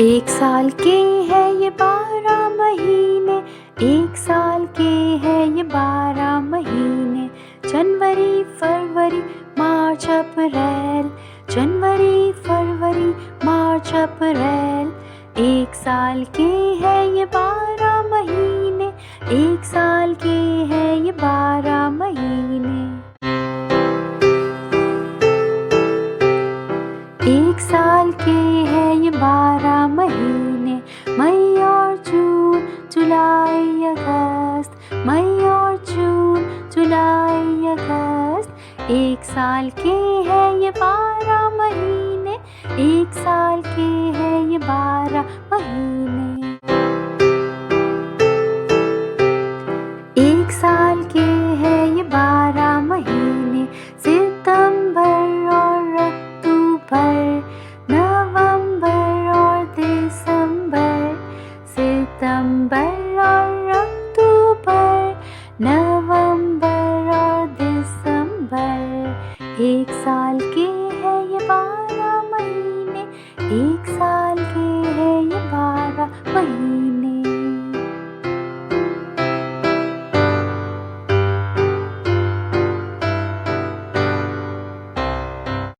एक साल के है ये 12 महीने, एक साल के है ये 12 महीने। जनवरी फरवरी मार्च अप्रैल, जनवरी फरवरी मार्च अप्रैल। एक साल के है ये 12 महीने, एक साल के है ये 12 महीने। एक साल के है ये 12 महीने। मई और जून जुलाई अगस्त, मई और जून जुलाई अगस्त। एक साल के है ये 12 महीने, एक साल के है ये 12 महीने। एक साल के है ये 12 महीने। सितंबर और अक्टूबर, नवंबर और दिसंबर, सितंबर और अक्टूबर, नवंबर और दिसंबर। एक साल के है ये 12 महीने, एक साल के है ये 12 महीने।